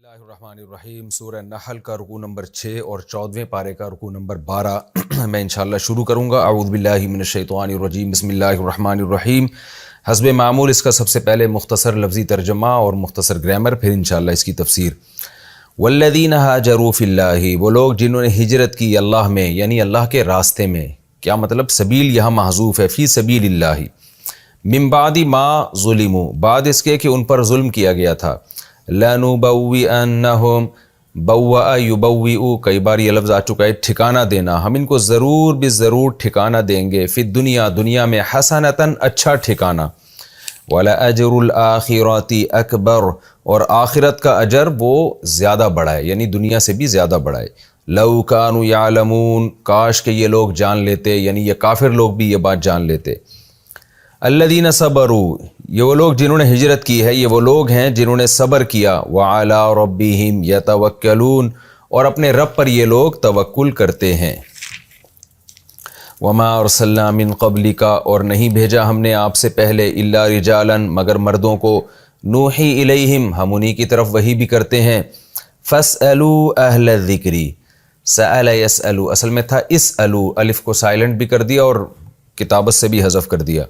اللہ الرحمن الرحیم سورہ نحل کا رکوع نمبر 6 اور 14ویں پارے کا رکوع نمبر 12 میں انشاءاللہ شروع کروں گا۔ اعوذ باللہ من الشیطان الرجیم، بسم اللہ الرحمن الرحیم۔ حسب معمول اس کا سب سے پہلے مختصر لفظی ترجمہ اور مختصر گرامر، پھر انشاءاللہ اس کی تفسیر۔ والذین ہاجروا فی اللہ، وہ لوگ جنہوں نے ہجرت کی اللہ میں، یعنی اللہ کے راستے میں۔ کیا مطلب؟ سبیل یہاں محذوف ہے، فی سبیل اللہ، من بعد ما ظلموا، بعد اس کے کہ ان پر ظلم کیا گیا تھا۔ لَنُبَوِّئَنَّهُمْ بَوَّأَ يُبَوِّئُ، کئی بار یہ لفظ آ چکا ہے، ٹھکانہ دینا، ہم ان کو ضرور بالضرور ٹھکانہ دیں گے، فی الدنیا، دنیا میں، حسنتاً، اچھا ٹھکانہ، وَلَأَجْرُ الْآخِرَةِ أَكْبَرُ، اور آخرت کا اجر وہ زیادہ بڑا ہے، یعنی دنیا سے بھی زیادہ بڑا ہے۔ لَوْ كَانُوا يَعْلَمُونَ، کاش کہ یہ لوگ جان لیتے، یعنی یہ کافر لوگ بھی یہ بات جان لیتے۔ الذین صبروا، یہ وہ لوگ جنہوں نے ہجرت کی ہے، یہ وہ لوگ ہیں جنہوں نے صبر کیا، وعلی ربہم یتوکلون، اور اپنے رب پر یہ لوگ توکل کرتے ہیں۔ وما ارسلنا من قبلک، اور نہیں بھیجا ہم نے آپ سے پہلے، الا رجالا، مگر مردوں کو، نوحی الیہم، ہم انہی کی طرف وحی بھی کرتے ہیں۔ فاسألوا اہل الذکر، سأل یسأل، اصل میں تھا اسألوا، الف کو سائلنٹ بھی کر دیا اور کتابت سے بھی حذف کر دیا۔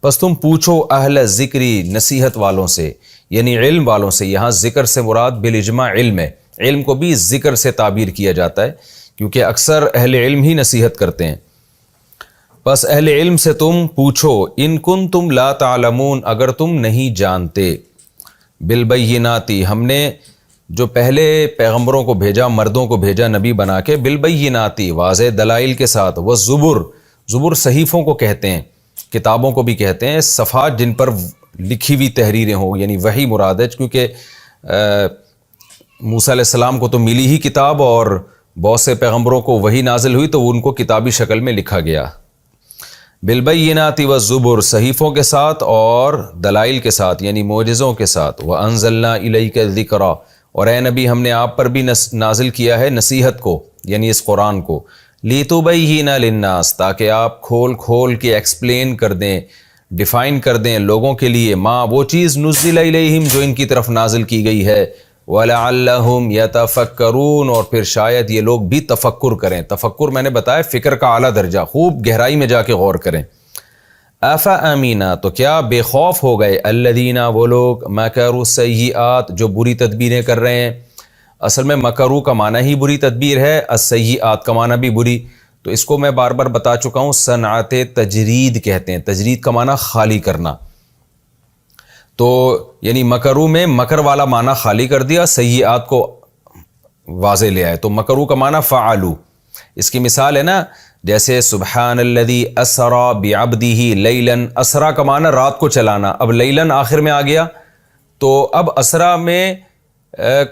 پس تم پوچھو اہل ذکری، نصیحت والوں سے، یعنی علم والوں سے۔ یہاں ذکر سے مراد بالاجماع علم ہے، علم کو بھی ذکر سے تعبیر کیا جاتا ہے کیونکہ اکثر اہل علم ہی نصیحت کرتے ہیں۔ پس اہل علم سے تم پوچھو، ان کنتم لا تعلمون، اگر تم نہیں جانتے، بالبینات، ہم نے جو پہلے پیغمبروں کو بھیجا، مردوں کو بھیجا نبی بنا کے، بالبینات، واضح دلائل کے ساتھ، والزبر، زبر صحیفوں کو کہتے ہیں، کتابوں کو بھی کہتے ہیں، صفحات جن پر لکھی ہوئی تحریریں ہوں، یعنی وحی مراد ہے، کیونکہ موسیٰ علیہ السلام کو تو ملی ہی کتاب اور بہت سے پیغمبروں کو وحی نازل ہوئی تو ان کو کتابی شکل میں لکھا گیا۔ بالبینات والزبر، صحیفوں کے ساتھ اور دلائل کے ساتھ، یعنی معجزوں کے ساتھ۔ وانزلنا الیک الذکر، اور اے نبی ہم نے آپ پر بھی نازل کیا ہے نصیحت کو، یعنی اس قرآن کو، لِتُبَيِّنَ لِلنَّاسِ، تاکہ آپ کھول کھول کے ایکسپلین کر دیں، ڈیفائن کر دیں لوگوں کے لیے، وہ چیز نزل الیہم، جو ان کی طرف نازل کی گئی ہے، وَلَعَلَّهُمْ يَتَفَكَّرُونَ، اور پھر شاید یہ لوگ بھی تفکر کریں۔ تفکر میں نے بتایا فکر کا اعلیٰ درجہ، خوب گہرائی میں جا کے غور کریں۔ أَفَأَمِنَا، تو کیا بے خوف ہو گئے، الَّذِينَ، وہ لوگ، مَكَرُوا السَّيِّئَاتِ، جو بری تدبیریں کر رہے ہیں۔ اصل میں مکرو کا معنی ہی بری تدبیر ہے، السیئات کا معنی بھی بری، تو اس کو میں بار بار بتا چکا ہوں، صنعت تجرید کہتے ہیں، تجرید کا معنی خالی کرنا، تو یعنی مکرو میں مکر والا معنی خالی کر دیا، سیئات کو واضح لے آئے، تو مکرو کا معنی فعلوا۔ اس کی مثال ہے نا، جیسے سبحان الذی اسری بعبدہ لیلا، اسرا کا معنی رات کو چلانا، اب لیلا آخر میں آ گیا تو اب اسرا میں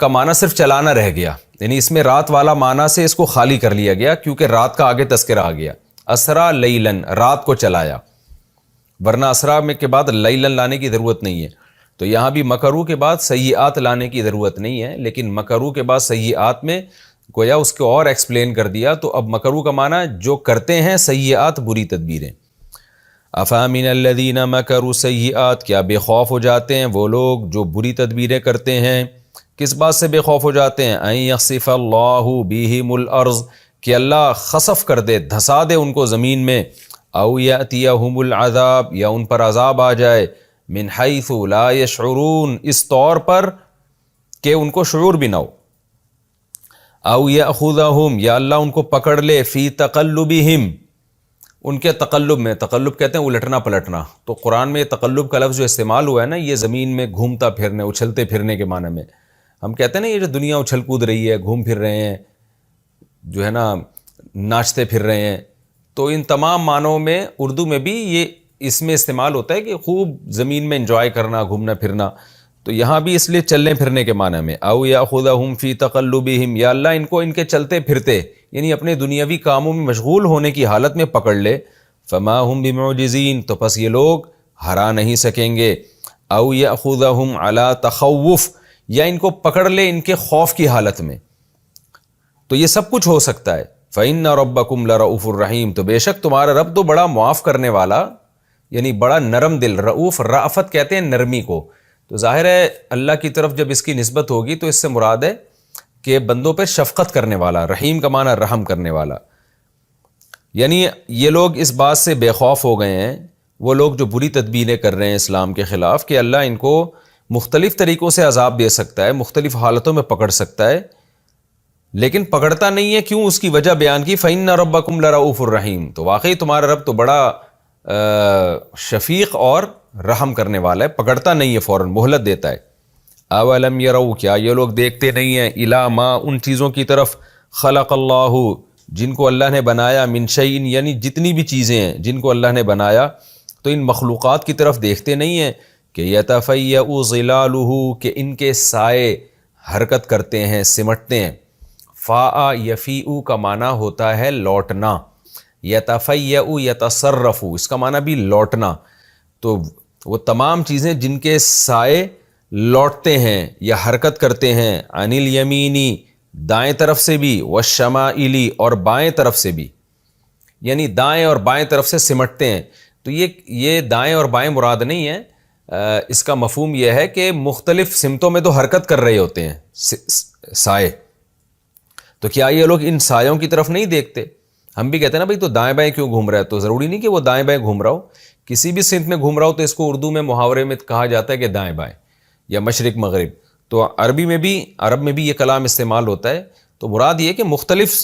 کا معنی صرف چلانا رہ گیا، یعنی اس میں رات والا معنی سے اس کو خالی کر لیا گیا کیونکہ رات کا آگے تذکرہ آ گیا۔ اسرا لیلن، رات کو چلایا، ورنہ اسرا میں کے بعد لیلن لانے کی ضرورت نہیں ہے، تو یہاں بھی مکرو کے بعد سیئات لانے کی ضرورت نہیں ہے، لیکن مکرو کے بعد سیئات میں گویا اس کو اور ایکسپلین کر دیا، تو اب مکرو کا معنی جو کرتے ہیں سیئات، بری تدبیریں۔ افامن الذین مکروا سیئات، کیا بے خوف ہو جاتے ہیں وہ لوگ جو بری تدبیریں کرتے ہیں؟ کس بات سے بے خوف ہو جاتے ہیں؟ ان یخسف اللہ بہم الارض، کہ اللہ خسف کر دے، دھسا دے ان کو زمین میں، او یاتیہم العذاب، یا ان پر عذاب آ جائے، من حیث لا یشعرون، اس طور پر کہ ان کو شعور بھی نہ ہو، او یاخذہم، یا اللہ ان کو پکڑ لے، فی تقلبہم، ان کے تقلب میں، تقلب کہتے ہیں الٹنا پلٹنا، تو قرآن میں تقلب کا لفظ جو استعمال ہوا ہے نا، یہ زمین میں گھومتا پھرنے، اچھلتے پھرنے کے معنی میں۔ ہم کہتے ہیں نا یہ جو دنیا اچھل کود رہی ہے، گھوم پھر رہے ہیں، جو ہے نا ناچتے پھر رہے ہیں، تو ان تمام معنوں میں اردو میں بھی یہ اس میں استعمال ہوتا ہے کہ خوب زمین میں انجوائے کرنا، گھومنا پھرنا، تو یہاں بھی اس لیے چلنے پھرنے کے معنی میں، او یاخذہم فی تقلبہم، یا اللہ ان کو ان کے چلتے پھرتے، یعنی اپنے دنیاوی کاموں میں مشغول ہونے کی حالت میں پکڑ لے، فما ہم بمعجزین، تو پس یہ لوگ ہرا نہیں سکیں گے، او یاخذہم علی تخوف، یا ان کو پکڑ لے ان کے خوف کی حالت میں، تو یہ سب کچھ ہو سکتا ہے۔ فإن ربکم لرؤوف الرحیم، تو بے شک تمہارا رب تو بڑا معاف کرنے والا، یعنی بڑا نرم دل، رؤوف، رأفت کہتے ہیں نرمی کو، تو ظاہر ہے اللہ کی طرف جب اس کی نسبت ہوگی تو اس سے مراد ہے کہ بندوں پہ شفقت کرنے والا، رحیم کا معنی رحم کرنے والا. یعنی یہ لوگ اس بات سے بے خوف ہو گئے ہیں، وہ لوگ جو بری تدبیریں کر رہے ہیں اسلام کے خلاف، کہ اللہ ان کو مختلف طریقوں سے عذاب دے سکتا ہے، مختلف حالتوں میں پکڑ سکتا ہے، لیکن پکڑتا نہیں ہے. کیوں؟ اس کی وجہ بیان کی، فَإِنَّ رَبَّكُمْ لَرَؤُوفٌ الرحیم. تو واقعی تمہارا رب تو بڑا شفیق اور رحم کرنے والا ہے، پکڑتا نہیں ہے، فوراً مہلت دیتا ہے. اولم یروا، کیا یہ لوگ دیکھتے نہیں ہیں، الی ما، ان چیزوں کی طرف، خلق اللہ، جن کو اللہ نے بنایا، من شیء، یعنی جتنی بھی چیزیں ہیں جن کو اللہ نے بنایا، تو ان مخلوقات کی طرف دیکھتے نہیں ہیں کہ یتفیأ ظلالہ، کہ ان کے سائے حرکت کرتے ہیں، سمٹتے ہیں. فاء یفیء کا معنی ہوتا ہے لوٹنا، یتفیأ یتصرف، اس کا معنی بھی لوٹنا. تو وہ تمام چیزیں جن کے سائے لوٹتے ہیں یا حرکت کرتے ہیں، عن الیمینی، دائیں طرف سے بھی، والشمائلی، اور بائیں طرف سے بھی، یعنی دائیں اور بائیں طرف سے سمٹتے ہیں. تو یہ دائیں اور بائیں مراد نہیں ہے، اس کا مفہوم یہ ہے کہ مختلف سمتوں میں تو حرکت کر رہے ہوتے ہیں سائے. تو کیا یہ لوگ ان سایوں کی طرف نہیں دیکھتے؟ ہم بھی کہتے ہیں نا بھائی تو دائیں بائیں کیوں گھوم رہا ہے، تو ضروری نہیں کہ وہ دائیں بائیں گھوم رہا ہو، کسی بھی سمت میں گھوم رہا ہو تو اس کو اردو میں محاورے میں کہا جاتا ہے کہ دائیں بائیں یا مشرق مغرب. تو عرب میں بھی یہ کلام استعمال ہوتا ہے. تو مراد یہ کہ مختلف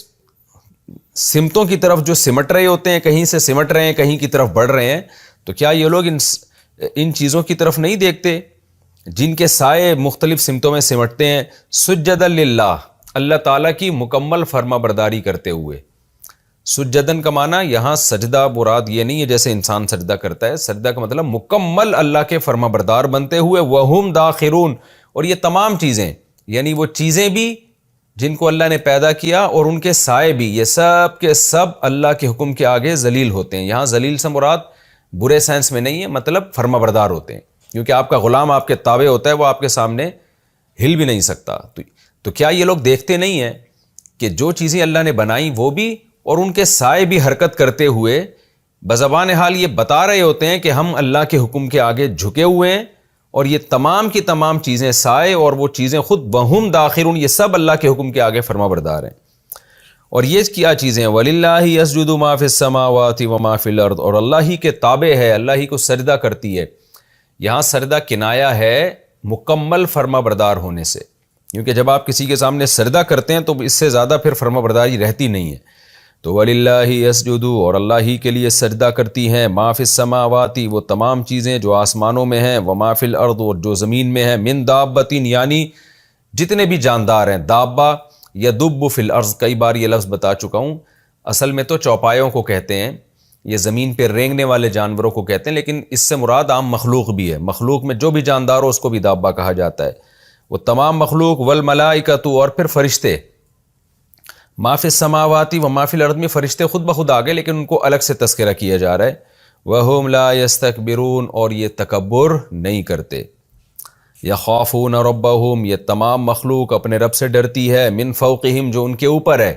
سمتوں کی طرف جو سمٹ رہے ہوتے ہیں، کہیں سے سمٹ رہے ہیں، کہیں کی طرف بڑھ رہے ہیں. تو کیا یہ لوگ ان چیزوں کی طرف نہیں دیکھتے جن کے سائے مختلف سمتوں میں سمٹتے ہیں؟ سجدا للہ، اللہ تعالیٰ کی مکمل فرما برداری کرتے ہوئے. سجدن کا معنی یہاں سجدہ مراد یہ نہیں ہے جیسے انسان سجدہ کرتا ہے، سجدہ کا مطلب مکمل اللہ کے فرما بردار بنتے ہوئے. وہم داخرون، اور یہ تمام چیزیں، یعنی وہ چیزیں بھی جن کو اللہ نے پیدا کیا اور ان کے سائے بھی، یہ سب کے سب اللہ کے حکم کے آگے ذلیل ہوتے ہیں. یہاں ذلیل سے مراد برے سینس میں نہیں ہے، مطلب فرما بردار ہوتے ہیں، کیونکہ آپ کا غلام آپ کے تابع ہوتا ہے، وہ آپ کے سامنے ہل بھی نہیں سکتا. تو کیا یہ لوگ دیکھتے نہیں ہیں کہ جو چیزیں اللہ نے بنائیں وہ بھی اور ان کے سائے بھی حرکت کرتے ہوئے بزبان حال یہ بتا رہے ہوتے ہیں کہ ہم اللہ کے حکم کے آگے جھکے ہوئے ہیں، اور یہ تمام کی تمام چیزیں، سائے اور وہ چیزیں خود، وہم داخرون، یہ سب اللہ کے حکم کے آگے فرما بردار ہیں. اور یہ کیا چیزیں ہیں؟ وَلِلَّهِ يَسْجُدُ مَا فِي السَّمَاوَاتِ وَمَا فِي الْأَرْضِ، اور اللہ ہی کے تابع ہے، اللہ ہی کو سجدہ کرتی ہے. یہاں سجدہ کنایا ہے مکمل فرما بردار ہونے سے، کیونکہ جب آپ کسی کے سامنے سجدہ کرتے ہیں تو اس سے زیادہ پھر فرما برداری رہتی نہیں ہے. تو وَلِلَّهِ يَسْجُدُ، اور اللہ ہی کے لیے سجدہ کرتی ہیں، مَا فِي السَّمَاوَاتِ، وہ تمام چیزیں جو آسمانوں میں ہیں، وَمَا فِي الْأَرْضِ، اور جو زمین میں ہیں، مِن دَابَّةٍ، یعنی جتنے بھی جاندار ہیں. دابہ یدب فی الارض، کئی بار یہ لفظ بتا چکا ہوں، اصل میں تو چوپایوں کو کہتے ہیں، یہ زمین پہ رینگنے والے جانوروں کو کہتے ہیں، لیکن اس سے مراد عام مخلوق بھی ہے. مخلوق میں جو بھی جاندار ہو اس کو بھی دابہ کہا جاتا ہے. وہ تمام مخلوق، والملائکۃ، اور پھر فرشتے. ما فی السماوات و ما فی الارض میں فرشتے خود بخود آگے، لیکن ان کو الگ سے تذکرہ کیا جا رہا ہے. وہم لا یستکبرون، اور یہ تکبر نہیں کرتے. یخافون ربہم، یہ تمام مخلوق اپنے رب سے ڈرتی ہے. من فوقہم، جو ان کے اوپر ہے،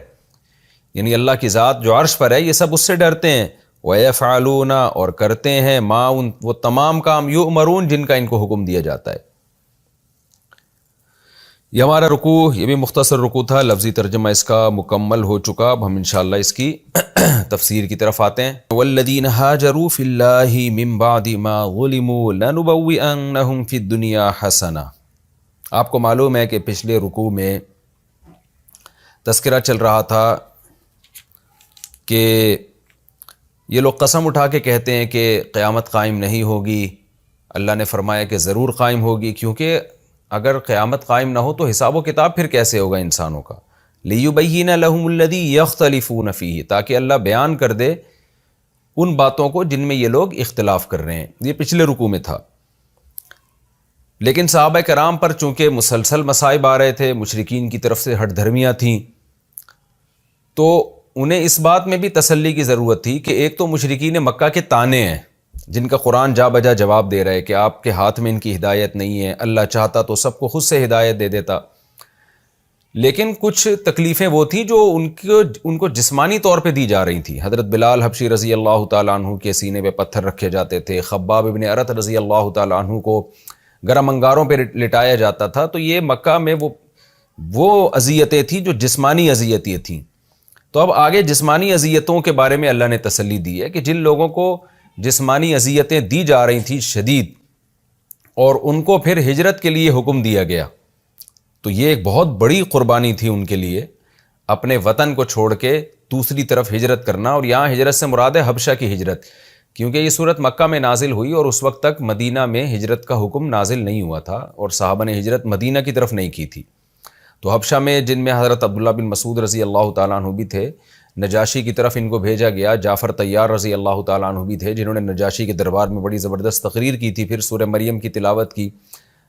یعنی اللہ کی ذات جو عرش پر ہے، یہ سب اس سے ڈرتے ہیں. ویفعلون، اور کرتے ہیں، ما، وہ تمام کام، یؤمرون، جن کا ان کو حکم دیا جاتا ہے. یہ ہمارا رکوع، یہ بھی مختصر رکوع تھا، لفظی ترجمہ اس کا مکمل ہو چکا. اب ہم انشاءاللہ اس کی تفسیر کی طرف آتے ہیں. والذین ہاجروا فی اللہ من بعد ما ظلموا لنبوئنہم فی الدنیا حسنہ. آپ کو معلوم ہے کہ پچھلے رکوع میں تذکرہ چل رہا تھا کہ یہ لوگ قسم اٹھا کے کہتے ہیں کہ قیامت قائم نہیں ہوگی. اللہ نے فرمایا کہ ضرور قائم ہوگی، کیونکہ اگر قیامت قائم نہ ہو تو حساب و کتاب پھر کیسے ہوگا انسانوں کا. لِيُبَيِّنَ لَهُمُ الَّذِي يَخْتَلِفُونَ فِيهِ، تاکہ اللہ بیان کر دے ان باتوں کو جن میں یہ لوگ اختلاف کر رہے ہیں. یہ پچھلے رکوع میں تھا. لیکن صحابہ کرام پر چونکہ مسلسل مصائب آ رہے تھے، مشرکین کی طرف سے ہٹ دھرمیاں تھیں، تو انہیں اس بات میں بھی تسلی کی ضرورت تھی کہ ایک تو مشرکین مکہ کے طعنے ہیں جن کا قرآن جا بجا جواب دے رہا ہے کہ آپ کے ہاتھ میں ان کی ہدایت نہیں ہے، اللہ چاہتا تو سب کو خود سے ہدایت دے دیتا. لیکن کچھ تکلیفیں وہ تھیں جو ان کو جسمانی طور پہ دی جا رہی تھیں. حضرت بلال حبشی رضی اللہ تعالیٰ عنہ کے سینے پہ پتھر رکھے جاتے تھے، خباب ابن ارت رضی اللہ تعالیٰ عنہ کو گرم انگاروں پہ لٹایا جاتا تھا. تو یہ مکہ میں وہ اذیتیں تھیں جو جسمانی اذیتیں تھیں. تو اب آگے جسمانی اذیتوں کے بارے میں اللہ نے تسلی دی ہے کہ جن لوگوں کو جسمانی اذیتیں دی جا رہی تھیں شدید، اور ان کو پھر ہجرت کے لیے حکم دیا گیا، تو یہ ایک بہت بڑی قربانی تھی ان کے لیے، اپنے وطن کو چھوڑ کے دوسری طرف ہجرت کرنا. اور یہاں ہجرت سے مراد ہے حبشہ کی ہجرت، کیونکہ یہ صورت مکہ میں نازل ہوئی اور اس وقت تک مدینہ میں ہجرت کا حکم نازل نہیں ہوا تھا اور صحابہ نے ہجرت مدینہ کی طرف نہیں کی تھی. تو حبشہ میں، جن میں حضرت عبداللہ بن مسعود رضی اللہ تعالیٰ عنہ بھی تھے، نجاشی کی طرف ان کو بھیجا گیا. جعفر طیار رضی اللہ تعالیٰ عنہ بھی تھے، جنہوں نے نجاشی کے دربار میں بڑی زبردست تقریر کی تھی، پھر سورہ مریم کی تلاوت کی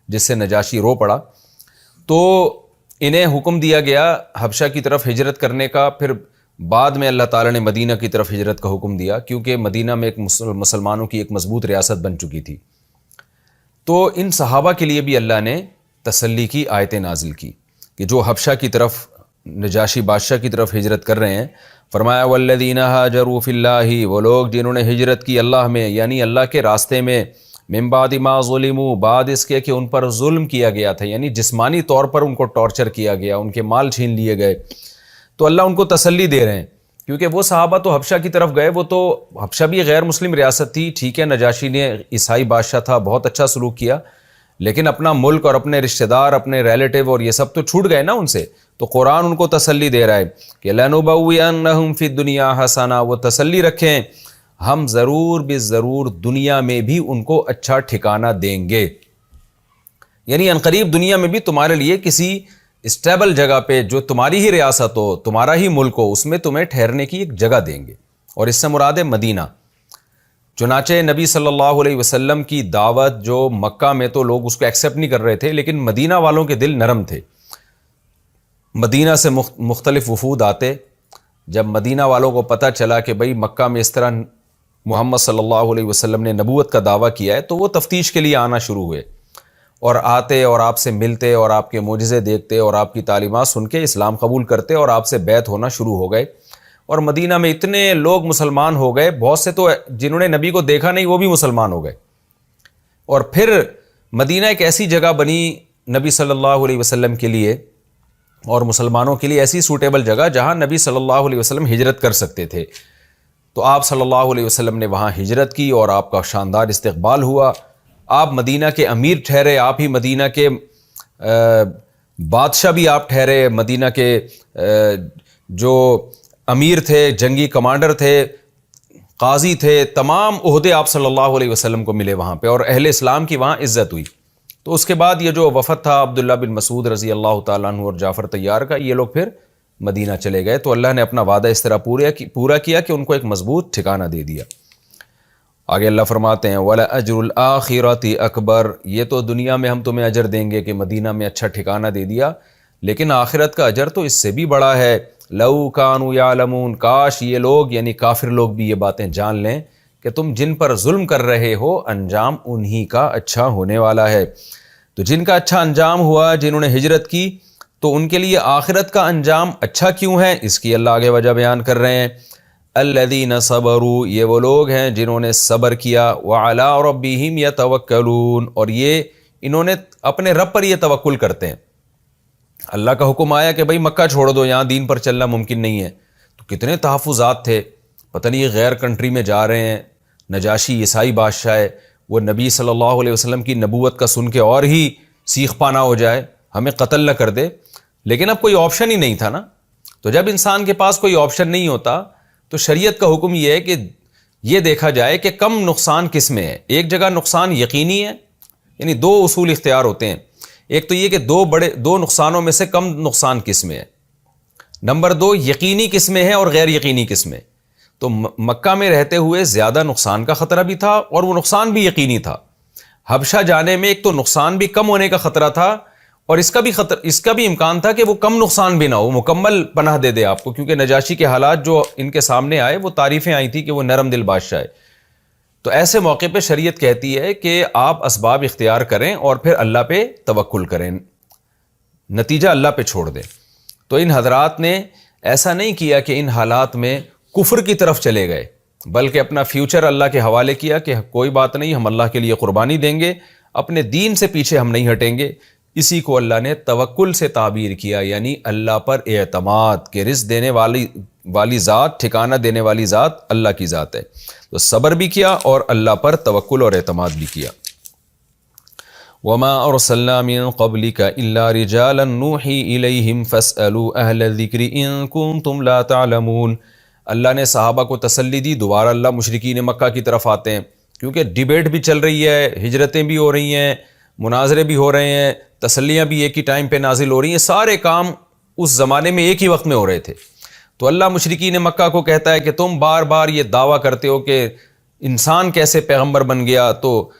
جس سے نجاشی رو پڑا. تو انہیں حکم دیا گیا حبشہ کی طرف ہجرت کرنے کا. پھر بعد میں اللہ تعالیٰ نے مدینہ کی طرف ہجرت کا حکم دیا، کیونکہ مدینہ میں ایک مسلمانوں کی ایک مضبوط ریاست بن چکی تھی. تو ان صحابہ کے لیے بھی اللہ نے تسلی کی آیتیں نازل کی کہ جو حبشہ کی طرف، نجاشی بادشاہ کی طرف ہجرت کر رہے ہیں. فرمایا والذین ہاجروا فی اللہ، وہ لوگ جنہوں نے ہجرت کی اللہ میں، یعنی اللہ کے راستے میں، من بعد ما ظلموا، بعد اس کے کہ ان پر ظلم کیا گیا تھا، یعنی جسمانی طور پر ان کو ٹارچر کیا گیا، ان کے مال چھین لیے گئے. تو اللہ ان کو تسلی دے رہے ہیں، کیونکہ وہ صحابہ تو حبشہ کی طرف گئے. وہ تو حبشہ بھی غیر مسلم ریاست تھی، ٹھیک ہے، نجاشی نے عیسائی بادشاہ تھا، بہت اچھا سلوک کیا، لیکن اپنا ملک اور اپنے رشتہ دار، اپنے ریلیٹیو اور یہ سب تو چھوٹ گئے نا ان سے. تو قرآن ان کو تسلی دے رہا ہے کہ لَنُبَوِّئَنَّهُمْ فِي الدُّنْيَا حَسَنَةً، وہ تسلی رکھیں ہم ضرور ضرور دنیا میں بھی ان کو اچھا ٹھکانہ دیں گے. یعنی عنقریب دنیا میں بھی تمہارے لیے کسی اسٹیبل جگہ پہ، جو تمہاری ہی ریاست ہو، تمہارا ہی ملک ہو، اس میں تمہیں ٹھہرنے کی ایک جگہ دیں گے. اور اس سے مراد ہے مدینہ. چنانچہ نبی صلی اللہ علیہ وسلم کی دعوت جو مکہ میں تو لوگ اس کو ایکسیپٹ نہیں کر رہے تھے، لیکن مدینہ والوں کے دل نرم تھے. مدینہ سے مختلف وفود آتے. جب مدینہ والوں کو پتہ چلا کہ بھئی مکہ میں اس طرح محمد صلی اللہ علیہ وسلم نے نبوت کا دعویٰ کیا ہے، تو وہ تفتیش کے لیے آنا شروع ہوئے اور آتے اور آپ سے ملتے اور آپ کے معجزے دیکھتے اور آپ کی تعلیمات سن کے اسلام قبول کرتے اور آپ سے بیعت ہونا شروع ہو گئے. اور مدینہ میں اتنے لوگ مسلمان ہو گئے، بہت سے تو جنہوں نے نبی کو دیکھا نہیں وہ بھی مسلمان ہو گئے. اور پھر مدینہ ایک ایسی جگہ بنی نبی صلی اللہ علیہ وسلم کے لیے اور مسلمانوں کے لیے، ایسی سوٹیبل جگہ جہاں نبی صلی اللہ علیہ وسلم ہجرت کر سکتے تھے. تو آپ صلی اللہ علیہ وسلم نے وہاں ہجرت کی اور آپ کا شاندار استقبال ہوا. آپ مدینہ کے امیر ٹھہرے، آپ ہی مدینہ کے بادشاہ بھی آپ ٹھہرے. مدینہ کے جو امیر تھے، جنگی کمانڈر تھے، قاضی تھے، تمام عہدے آپ صلی اللہ علیہ وسلم کو ملے وہاں پہ، اور اہل اسلام کی وہاں عزت ہوئی. تو اس کے بعد یہ جو وفد تھا عبداللہ بن مسعود رضی اللہ تعالیٰ عنہ اور جعفر طیار کا، یہ لوگ پھر مدینہ چلے گئے. تو اللہ نے اپنا وعدہ اس طرح پورا کیا کہ ان کو ایک مضبوط ٹھکانہ دے دیا. آگے اللہ فرماتے ہیں وَلَأَجْرُ الْآخِرَةِ أَكْبَرُ، یہ تو دنیا میں ہم تمہیں اجر دیں گے کہ مدینہ میں اچھا ٹھکانہ دے دیا، لیکن آخرت کا اجر تو اس سے بھی بڑا ہے. لَوْ كَانُوا يَعْلَمُونَ، کاش یہ لوگ یعنی کافر لوگ بھی یہ باتیں جان لیں کہ تم جن پر ظلم کر رہے ہو انجام انہی کا اچھا ہونے والا ہے. تو جن کا اچھا انجام ہوا، جنہوں نے ہجرت کی، تو ان کے لیے آخرت کا انجام اچھا کیوں ہے، اس کی اللہ آگے وجہ بیان کر رہے ہیں. الذین صبروا، یہ وہ لوگ ہیں جنہوں نے صبر کیا، وعلی ربہم یتوکلون، اور یہ انہوں نے اپنے رب پر یہ توکل کرتے ہیں. اللہ کا حکم آیا کہ بھئی مکہ چھوڑ دو، یہاں دین پر چلنا ممکن نہیں ہے، تو کتنے تحفظات تھے. پتہ نہیں یہ غیر کنٹری میں جا رہے ہیں، نجاشی عیسائی بادشاہ ہے، وہ نبی صلی اللہ علیہ وسلم کی نبوت کا سن کے اور ہی سیخ پانا ہو جائے، ہمیں قتل نہ کر دے. لیکن اب کوئی آپشن ہی نہیں تھا نا. تو جب انسان کے پاس کوئی آپشن نہیں ہوتا تو شریعت کا حکم یہ ہے کہ یہ دیکھا جائے کہ کم نقصان کس میں ہے. ایک جگہ نقصان یقینی ہے، یعنی دو اصول اختیار ہوتے ہیں. ایک تو یہ کہ دو نقصانوں میں سے کم نقصان کس میں ہے. نمبر دو، یقینی کس میں ہے اور غیر یقینی کس میں. تو مکہ میں رہتے ہوئے زیادہ نقصان کا خطرہ بھی تھا اور وہ نقصان بھی یقینی تھا. حبشہ جانے میں ایک تو نقصان بھی کم ہونے کا خطرہ تھا اور اس کا بھی امکان تھا کہ وہ کم نقصان بھی نہ ہو، مکمل پناہ دے دے آپ کو، کیونکہ نجاشی کے حالات جو ان کے سامنے آئے وہ تعریفیں آئی تھی کہ وہ نرم دل بادشاہ ہے. تو ایسے موقع پہ شریعت کہتی ہے کہ آپ اسباب اختیار کریں اور پھر اللہ پہ توکل کریں، نتیجہ اللہ پہ چھوڑ دیں. تو ان حضرات نے ایسا نہیں کیا کہ ان حالات میں کفر کی طرف چلے گئے، بلکہ اپنا فیوچر اللہ کے حوالے کیا کہ کوئی بات نہیں، ہم اللہ کے لیے قربانی دیں گے، اپنے دین سے پیچھے ہم نہیں ہٹیں گے. اسی کو اللہ نے توکل سے تعبیر کیا, یعنی اللہ پر اعتماد کہ رزق دینے والی ذات, ٹھکانہ دینے والی ذات اللہ کی ذات ہے. تو صبر بھی کیا اور اللہ پر توکل اور اعتماد بھی کیا. وما ارسلنا من قبلك الا رجالا نوحي اليهم فاسالوا اهل الذكر ان كنتم لا تعلمون. اللہ نے صحابہ کو تسلی دی. دوبارہ اللہ مشرکین مکہ کی طرف آتے ہیں, کیونکہ ڈیبیٹ بھی چل رہی ہے, ہجرتیں بھی ہو رہی ہیں, مناظرے بھی ہو رہے ہیں, تسلیاں بھی ایک ہی ٹائم پہ نازل ہو رہی ہیں. سارے کام اس زمانے میں ایک ہی وقت میں ہو رہے تھے. تو اللہ مشرکین مکہ کو کہتا ہے کہ تم بار بار یہ دعویٰ کرتے ہو کہ انسان کیسے پیغمبر بن گیا, تو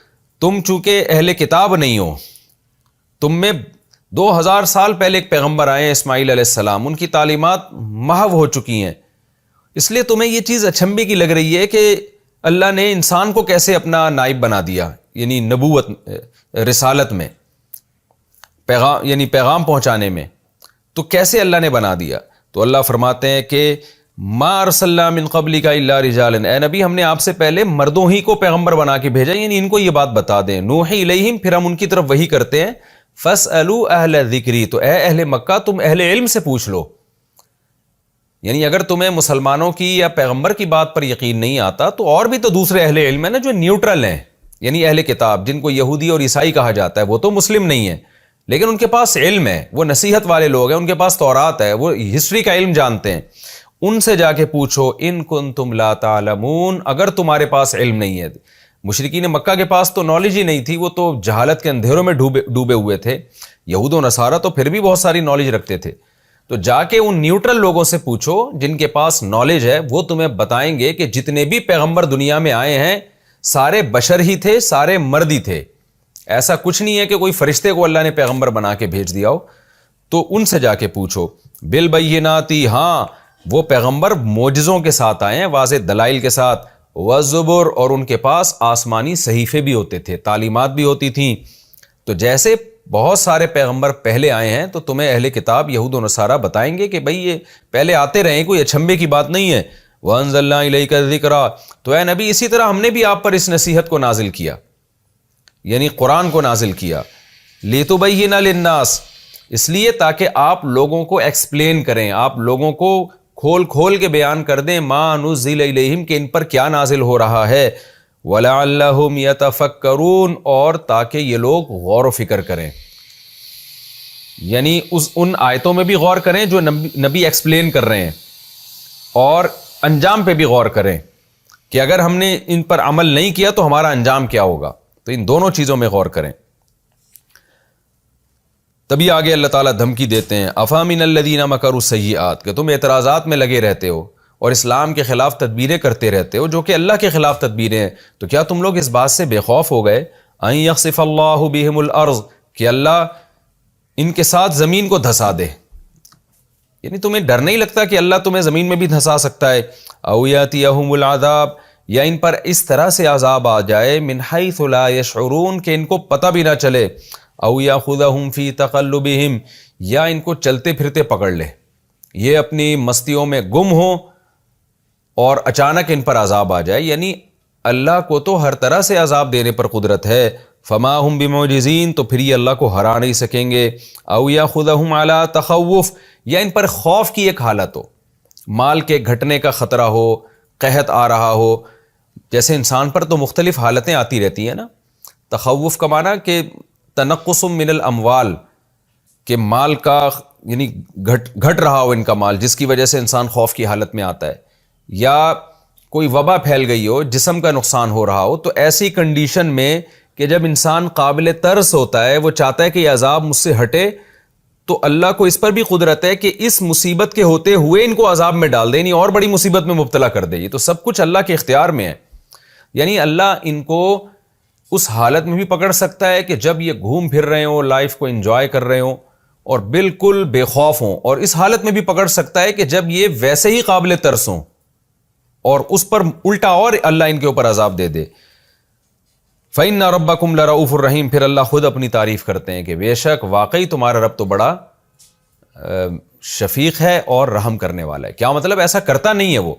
تم چونکہ اہل کتاب نہیں ہو, تم میں 2000 سال پہلے ایک پیغمبر آئے ہیں اسماعیل علیہ السلام, ان کی تعلیمات محو ہو چکی ہیں, اس لیے تمہیں یہ چیز اچنبھے کی لگ رہی ہے کہ اللہ نے انسان کو کیسے اپنا نائب بنا دیا, یعنی نبوت رسالت میں, پیغام پہنچانے میں, تو کیسے اللہ نے بنا دیا. تو اللہ فرماتے ہیں کہ ما ارسلنا من قبلک الا رجالا, اے نبی ہم نے آپ سے پہلے مردوں ہی کو پیغمبر بنا کے بھیجا, یعنی ان کو یہ بات بتا دیں. نوحی الیہم, پھر ہم ان کی طرف وحی کرتے ہیں. فاسألوا اہل الذکر, تو اے اہل مکہ تم اہل علم سے پوچھ لو. یعنی اگر تمہیں مسلمانوں کی یا پیغمبر کی بات پر یقین نہیں آتا تو اور بھی تو دوسرے اہل علم ہیں نا جو نیوٹرل ہیں, یعنی اہل کتاب جن کو یہودی اور عیسائی کہا جاتا ہے, وہ تو مسلم نہیں ہیں لیکن ان کے پاس علم ہے, وہ نصیحت والے لوگ ہیں, ان کے پاس تورات ہے, وہ ہسٹری کا علم جانتے ہیں. ان سے جا کے پوچھو ان کنتم لا تعلمون, اگر تمہارے پاس علم نہیں ہے. مشرکین مکہ کے پاس تو نالج ہی نہیں تھی, وہ تو جہالت کے اندھیروں میں ڈوبے ہوئے تھے. یہود و نصارہ تو پھر بھی بہت ساری نالج رکھتے تھے. تو جا کے ان نیوٹرل لوگوں سے پوچھو جن کے پاس نالج ہے, وہ تمہیں بتائیں گے کہ جتنے بھی پیغمبر دنیا میں آئے ہیں سارے بشر ہی تھے, سارے مرد ہی تھے. ایسا کچھ نہیں ہے کہ کوئی فرشتے کو اللہ نے پیغمبر بنا کے بھیج دیا ہو. تو ان سے جا کے پوچھو. بالبیناتی, ہاں وہ پیغمبر معجزوں کے ساتھ آئے ہیں, واضح دلائل کے ساتھ. والزبر, اور ان کے پاس آسمانی صحیفے بھی ہوتے تھے, تعلیمات بھی ہوتی تھیں. تو جیسے بہت سارے پیغمبر پہلے آئے ہیں تو تمہیں اہل کتاب یہود و نصارہ بتائیں گے کہ بھئی یہ پہلے آتے رہے, کوئی اچھمبے کی بات نہیں ہے. وانزلنا الیک الذکر, تو اے نبی اسی طرح ہم نے بھی آپ پر اس نصیحت کو نازل کیا, یعنی قرآن کو نازل کیا. لتبین للناس, اس لیے تاکہ آپ لوگوں کو ایکسپلین کریں, آپ لوگوں کو کھول کے بیان کر دیں, ما نزل الیہم, کہ ان پر کیا نازل ہو رہا ہے. وَلَعَلَّهُمْ يَتَفَكَّرُونَ, اور تاکہ یہ لوگ غور و فکر کریں, یعنی ان آیتوں میں بھی غور کریں جو نبی ایکسپلین کر رہے ہیں, اور انجام پہ بھی غور کریں کہ اگر ہم نے ان پر عمل نہیں کیا تو ہمارا انجام کیا ہوگا. تو ان دونوں چیزوں میں غور کریں. تبھی آگے اللہ تعالیٰ دھمکی دیتے ہیں, افامن الذین مکروا السیئات, کہ تم اعتراضات میں لگے رہتے ہو اور اسلام کے خلاف تدبیریں کرتے رہتے ہو جو کہ اللہ کے خلاف تدبیریں ہیں, تو کیا تم لوگ اس بات سے بے خوف ہو گئے ان یخسف اللہ بہم الارض, کہ اللہ ان کے ساتھ زمین کو دھسا دے. یعنی تمہیں ڈر نہیں لگتا کہ اللہ تمہیں زمین میں بھی دھسا سکتا ہے. او یاتیہم العذاب, یا ان پر اس طرح سے عذاب آ جائے, من حیث لا یشعرون, کہ ان کو پتہ بھی نہ چلے. او یاخذہم فی تقلبہم, یا ان کو چلتے پھرتے پکڑ لے, یہ اپنی مستیوں میں گم ہوں اور اچانک ان پر عذاب آ جائے. یعنی اللہ کو تو ہر طرح سے عذاب دینے پر قدرت ہے. فما ہم بمعجزین, تو پھر یہ اللہ کو ہرا نہیں سکیں گے. او یاخذہم علی تخوف, یا ان پر خوف کی ایک حالت ہو, مال کے گھٹنے کا خطرہ ہو, قحط آ رہا ہو. جیسے انسان پر تو مختلف حالتیں آتی رہتی ہیں نا. تخوف کا معنی کہ تنقص من الاموال, کہ مال کا یعنی گھٹ رہا ہو ان کا مال, جس کی وجہ سے انسان خوف کی حالت میں آتا ہے. یا کوئی وبا پھیل گئی ہو, جسم کا نقصان ہو رہا ہو, تو ایسی کنڈیشن میں کہ جب انسان قابل ترس ہوتا ہے, وہ چاہتا ہے کہ یہ عذاب مجھ سے ہٹے, تو اللہ کو اس پر بھی قدرت ہے کہ اس مصیبت کے ہوتے ہوئے ان کو عذاب میں ڈال دے, یعنی اور بڑی مصیبت میں مبتلا کر دے. یہ تو سب کچھ اللہ کے اختیار میں ہے. یعنی اللہ ان کو اس حالت میں بھی پکڑ سکتا ہے کہ جب یہ گھوم پھر رہے ہوں, لائف کو انجوائے کر رہے ہوں اور بالکل بے خوف ہوں, اور اس حالت میں بھی پکڑ سکتا ہے کہ جب یہ ویسے ہی قابل ترس ہوں اور اس پر الٹا اور اللہ ان کے اوپر عذاب دے دے. فَإِنَّ رَبَّكُمْ لَرَؤُوفٌ الرَّحِيمٌ, پھر اللہ خود اپنی تعریف کرتے ہیں کہ بے شک واقعی تمہارا رب تو بڑا شفیق ہے اور رحم کرنے والا ہے. کیا مطلب, ایسا کرتا نہیں ہے وہ,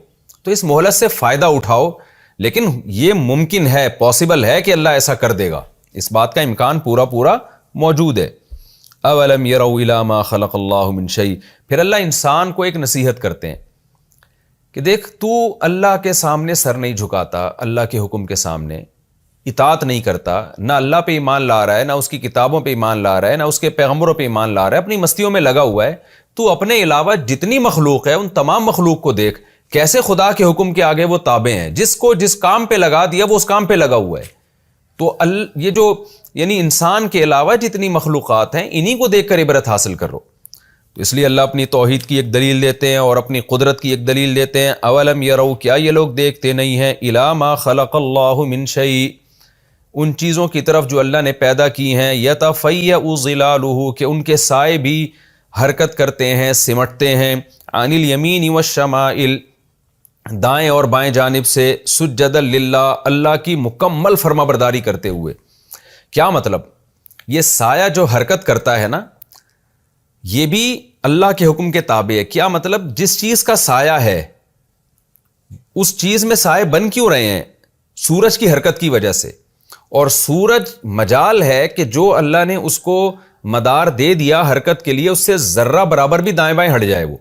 تو اس مہلت سے فائدہ اٹھاؤ, لیکن یہ ممکن ہے, پاسبل ہے کہ اللہ ایسا کر دے گا, اس بات کا امکان پورا پورا موجود ہے۔ اولم یروا الی ما خلق اللہ من شیء، پھر اللہ انسان کو ایک نصیحت کرتے ہیں کہ دیکھ تو اللہ کے سامنے سر نہیں جھکاتا، اللہ کے حکم کے سامنے اطاعت نہیں کرتا، نہ اللہ پہ ایمان لا رہا ہے، نہ اس کی کتابوں پہ ایمان لا رہا ہے، نہ اس کے پیغمبروں پہ ایمان لا رہا ہے، اپنی مستیوں میں لگا ہوا ہے، تو اپنے علاوہ جتنی مخلوق ہے ان تمام مخلوق کو دیکھ کیسے خدا کے حکم کے آگے وہ تابع ہیں، جس کو جس کام پہ لگا دیا وہ اس کام پہ لگا ہوا ہے۔ تو یہ جو یعنی انسان کے علاوہ جتنی مخلوقات ہیں انہی کو دیکھ کر عبرت حاصل کرو۔ تو اس لیے اللہ اپنی توحید کی ایک دلیل دیتے ہیں اور اپنی قدرت کی ایک دلیل دیتے ہیں۔ اولم یروا، کیا یہ لوگ دیکھتے نہیں ہیں، الی ما خلق اللہ من شیء، ان چیزوں کی طرف جو اللہ نے پیدا کی ہیں، یتفیأ ظلالہ، کہ ان کے سائے بھی حرکت کرتے ہیں، سمٹتے ہیں، عن الیمین والشمائل، دائیں اور بائیں جانب سے، سجدا للہ، اللہ کی مکمل فرما برداری کرتے ہوئے۔ کیا مطلب؟ یہ سایہ جو حرکت کرتا ہے نا، یہ بھی اللہ کے حکم کے تابع ہے۔ کیا مطلب؟ جس چیز کا سایہ ہے اس چیز میں سائے بن کیوں رہے ہیں؟ سورج کی حرکت کی وجہ سے، اور سورج مجال ہے کہ جو اللہ نے اس کو مدار دے دیا حرکت کے لیے، اس سے ذرہ برابر بھی دائیں بائیں ہٹ جائے وہ،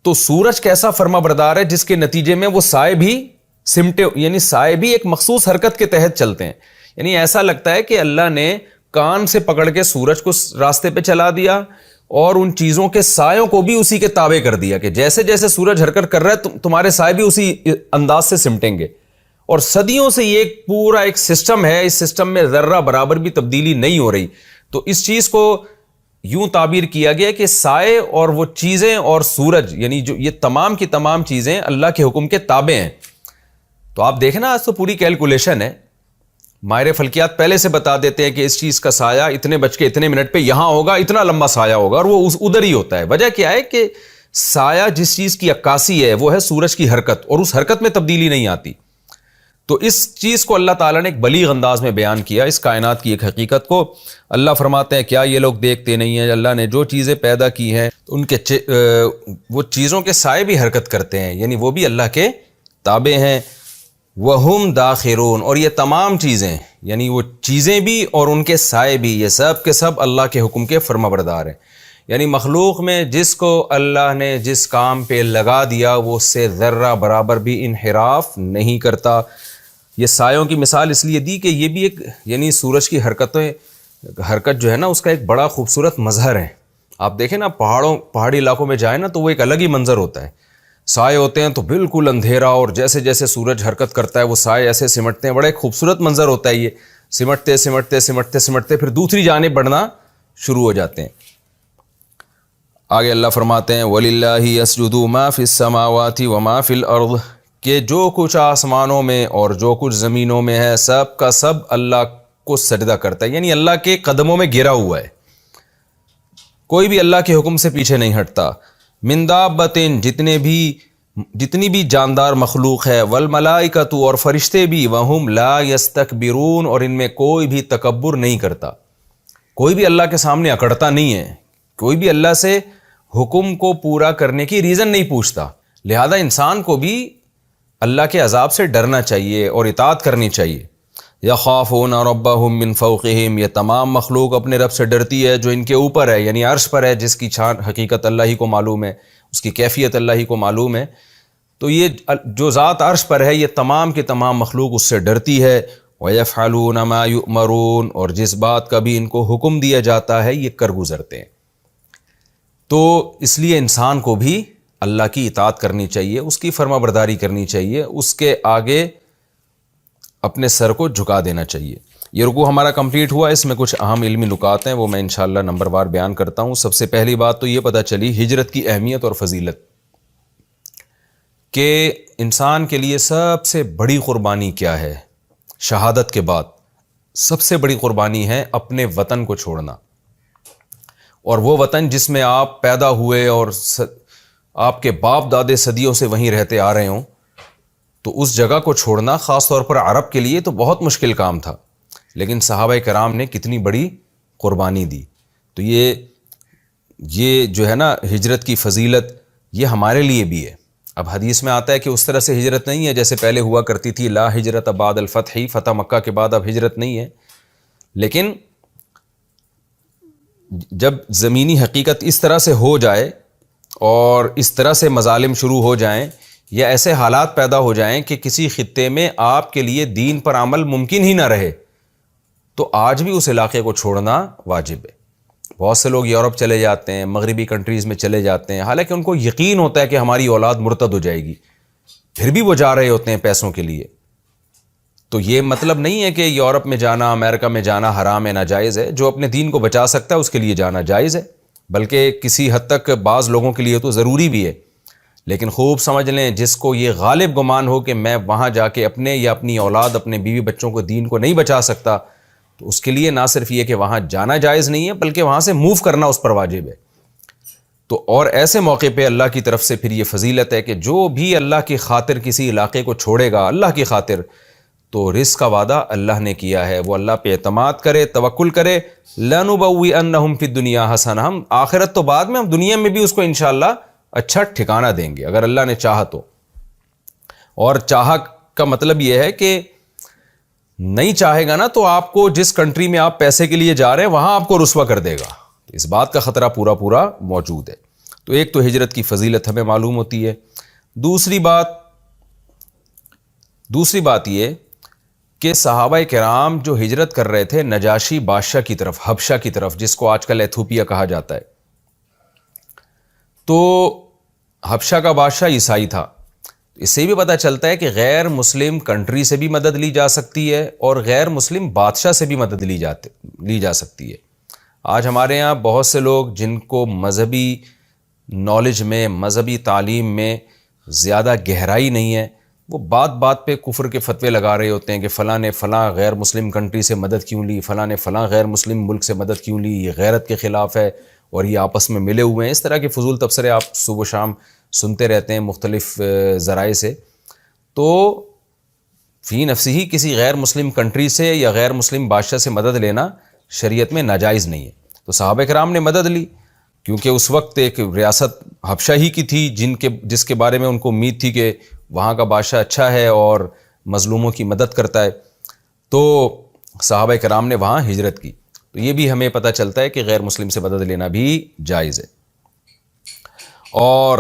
تو سورج کیسا فرما بردار ہے جس کے نتیجے میں وہ سائے بھی سمٹے، یعنی سائے بھی ایک مخصوص حرکت کے تحت چلتے ہیں۔ یعنی ایسا لگتا ہے کہ اللہ نے کان سے پکڑ کے سورج کو راستے پہ چلا دیا اور ان چیزوں کے سایوں کو بھی اسی کے تابع کر دیا کہ جیسے جیسے سورج حرکت کر رہا ہے تمہارے سائے بھی اسی انداز سے سمٹیں گے۔ اور صدیوں سے یہ ایک پورا ایک سسٹم ہے، اس سسٹم میں ذرہ برابر بھی تبدیلی نہیں ہو رہی۔ تو اس چیز کو یوں تعبیر کیا گیا کہ سائے اور وہ چیزیں اور سورج، یعنی جو یہ تمام کی تمام چیزیں اللہ کے حکم کے تابع ہیں۔ تو آپ دیکھیں نا، آج تو پوری کیلکولیشن ہے، ماہر فلکیات پہلے سے بتا دیتے ہیں کہ اس چیز کا سایہ اتنے بج کے اتنے منٹ پہ یہاں ہوگا، اتنا لمبا سایہ ہوگا، اور وہ ادھر ہی ہوتا ہے۔ وجہ کیا ہے کہ سایہ جس چیز کی عکاسی ہے وہ ہے سورج کی حرکت، اور اس حرکت میں تبدیلی نہیں آتی۔ تو اس چیز کو اللہ تعالیٰ نے ایک بلیغ انداز میں بیان کیا، اس کائنات کی ایک حقیقت کو۔ اللہ فرماتے ہیں کیا یہ لوگ دیکھتے نہیں ہیں، اللہ نے جو چیزیں پیدا کی ہیں ان کے وہ چیزوں کے سائے بھی حرکت کرتے ہیں، یعنی وہ بھی اللہ کے تابع ہیں۔ وَهُمْ دَاخِرُونَ، اور یہ تمام چیزیں، یعنی وہ چیزیں بھی اور ان کے سائے بھی، یہ سب کے سب اللہ کے حکم کے فرما بردار ہیں۔ یعنی مخلوق میں جس کو اللہ نے جس کام پہ لگا دیا وہ اس سے ذرہ برابر بھی انحراف نہیں کرتا۔ یہ سایوں کی مثال اس لیے دی کہ یہ بھی ایک، یعنی سورج کی حرکت جو ہے نا، اس کا ایک بڑا خوبصورت مظہر ہے۔ آپ دیکھیں نا، پہاڑی علاقوں میں جائیں نا تو وہ ایک الگ ہی منظر ہوتا ہے، سائے ہوتے ہیں تو بالکل اندھیرا، اور جیسے جیسے سورج حرکت کرتا ہے وہ سائے ایسے سمٹتے ہیں، بڑا ایک خوبصورت منظر ہوتا ہے یہ، سمٹتے سمٹتے سمٹتے سمٹتے پھر دوسری جانب بڑھنا شروع ہو جاتے ہیں۔ آگے اللہ فرماتے ہیں وَلِلَّهِ يَسْجُدُ مَا فِي السَّمَاوَاتِ وَمَا فِي الْأَرْضِ، کہ جو کچھ آسمانوں میں اور جو کچھ زمینوں میں ہے سب کا سب اللہ کو سجدہ کرتا ہے، یعنی اللہ کے قدموں میں گرا ہوا ہے، کوئی بھی اللہ کے حکم سے پیچھے نہیں ہٹتا۔ من دابۃ، جتنی بھی جاندار مخلوق ہے، والملائکۃ، اور فرشتے بھی، وہم لا یستکبرون، اور ان میں کوئی بھی تکبر نہیں کرتا، کوئی بھی اللہ کے سامنے اکڑتا نہیں ہے، کوئی بھی اللہ سے حکم کو پورا کرنے کی ریزن نہیں پوچھتا۔ لہذا انسان کو بھی اللہ کے عذاب سے ڈرنا چاہیے اور اطاعت کرنی چاہیے۔ یخافون ربہم من فوقہم، یہ تمام مخلوق اپنے رب سے ڈرتی ہے جو ان کے اوپر ہے، یعنی عرش پر ہے، جس کی شان حقیقت اللہ ہی کو معلوم ہے، اس کی کیفیت اللہ ہی کو معلوم ہے۔ تو یہ جو ذات عرش پر ہے یہ تمام کے تمام مخلوق اس سے ڈرتی ہے۔ وَيَفْعَلُونَ مَا يُؤْمَرُونَ، اور جس بات کا بھی ان کو حکم دیا جاتا ہے یہ کر گزرتے ہیں۔ تو اس لیے انسان کو بھی اللہ کی اطاعت کرنی چاہیے، اس کی فرما برداری کرنی چاہیے، اس کے آگے اپنے سر کو جھکا دینا چاہیے۔ یہ رکوع ہمارا کمپلیٹ ہوا، اس میں کچھ اہم علمی نکات ہیں وہ میں انشاءاللہ نمبر وار بیان کرتا ہوں۔ سب سے پہلی بات تو یہ پتہ چلی ہجرت کی اہمیت اور فضیلت، کہ انسان کے لیے سب سے بڑی قربانی کیا ہے؟ شہادت کے بعد سب سے بڑی قربانی ہے اپنے وطن کو چھوڑنا، اور وہ وطن جس میں آپ پیدا ہوئے اور آپ کے باپ دادے صدیوں سے وہیں رہتے آ رہے ہوں، تو اس جگہ کو چھوڑنا خاص طور پر عرب کے لیے تو بہت مشکل کام تھا، لیکن صحابہ کرام نے کتنی بڑی قربانی دی۔ تو یہ جو ہے نا ہجرت کی فضیلت، یہ ہمارے لیے بھی ہے۔ اب حدیث میں آتا ہے کہ اس طرح سے ہجرت نہیں ہے جیسے پہلے ہوا کرتی تھی، لا ہجرت بعد الفتح، فتح مکہ کے بعد اب ہجرت نہیں ہے، لیکن جب زمینی حقیقت اس طرح سے ہو جائے اور اس طرح سے مظالم شروع ہو جائیں یا ایسے حالات پیدا ہو جائیں کہ کسی خطے میں آپ کے لیے دین پر عمل ممکن ہی نہ رہے، تو آج بھی اس علاقے کو چھوڑنا واجب ہے۔ بہت سے لوگ یورپ چلے جاتے ہیں، مغربی کنٹریز میں چلے جاتے ہیں، حالانکہ ان کو یقین ہوتا ہے کہ ہماری اولاد مرتد ہو جائے گی، پھر بھی وہ جا رہے ہوتے ہیں پیسوں کے لیے۔ تو یہ مطلب نہیں ہے کہ یورپ میں جانا، امریکہ میں جانا حرام ہے، ناجائز ہے۔ جو اپنے دین کو بچا سکتا ہے اس کے لیے جانا جائز ہے، بلکہ کسی حد تک بعض لوگوں کے لیے تو ضروری بھی ہے۔ لیکن خوب سمجھ لیں، جس کو یہ غالب گمان ہو کہ میں وہاں جا کے اپنے یا اپنی اولاد، اپنے بیوی بچوں کو دین کو نہیں بچا سکتا، تو اس کے لیے نہ صرف یہ کہ وہاں جانا جائز نہیں ہے، بلکہ وہاں سے موو کرنا اس پر واجب ہے۔ تو اور ایسے موقع پہ اللہ کی طرف سے پھر یہ فضیلت ہے کہ جو بھی اللہ کی خاطر کسی علاقے کو چھوڑے گا، اللہ کی خاطر، تو رزق کا وعدہ اللہ نے کیا ہے، وہ اللہ پہ اعتماد کرے، توکل کرے۔ لَنُبَوِّئَنَّهُمْ فِي الدُّنْيَا حَسَنَةً، ہم آخرت تو بعد میں، ہم دنیا میں بھی اس کو انشاءاللہ اچھا ٹھکانہ دیں گے اگر اللہ نے چاہا تو۔ اور چاہا کا مطلب یہ ہے کہ نہیں چاہے گا نا تو آپ کو جس کنٹری میں آپ پیسے کے لیے جا رہے ہیں وہاں آپ کو رسوا کر دے گا، اس بات کا خطرہ پورا موجود ہے۔ تو ایک تو ہجرت کی فضیلت ہمیں معلوم ہوتی ہے۔ دوسری بات یہ کہ صحابہ کرام جو ہجرت کر رہے تھے نجاشی بادشاہ کی طرف، حبشہ کی طرف، جس کو آج کل ایتھوپیا کہا جاتا ہے، تو حبشہ کا بادشاہ عیسائی تھا۔ اس سے بھی پتہ چلتا ہے کہ غیر مسلم کنٹری سے بھی مدد لی جا سکتی ہے اور غیر مسلم بادشاہ سے بھی مدد لی جا سکتی ہے۔ آج ہمارے ہاں بہت سے لوگ جن کو مذہبی نالج میں، مذہبی تعلیم میں زیادہ گہرائی نہیں ہے، وہ بات پہ کفر کے فتوے لگا رہے ہوتے ہیں کہ فلاں نے فلاں غیر مسلم کنٹری سے مدد کیوں لی، فلاں نے فلاں غیر مسلم ملک سے مدد کیوں لی، یہ غیرت کے خلاف ہے اور یہ آپس میں ملے ہوئے ہیں۔ اس طرح کے فضول تبصرے آپ صبح و شام سنتے رہتے ہیں مختلف ذرائع سے۔ تو فی نفسی ہی کسی غیر مسلم کنٹری سے یا غیر مسلم بادشاہ سے مدد لینا شریعت میں ناجائز نہیں ہے۔ تو صحابہ کرام نے مدد لی کیونکہ اس وقت ایک ریاست حبشہ ہی کی تھی جس کے بارے میں ان کو امید تھی کہ وہاں کا بادشاہ اچھا ہے اور مظلوموں کی مدد کرتا ہے، تو صحابہ کرام نے وہاں ہجرت کی۔ تو یہ بھی ہمیں پتہ چلتا ہے کہ غیر مسلم سے مدد لینا بھی جائز ہے۔ اور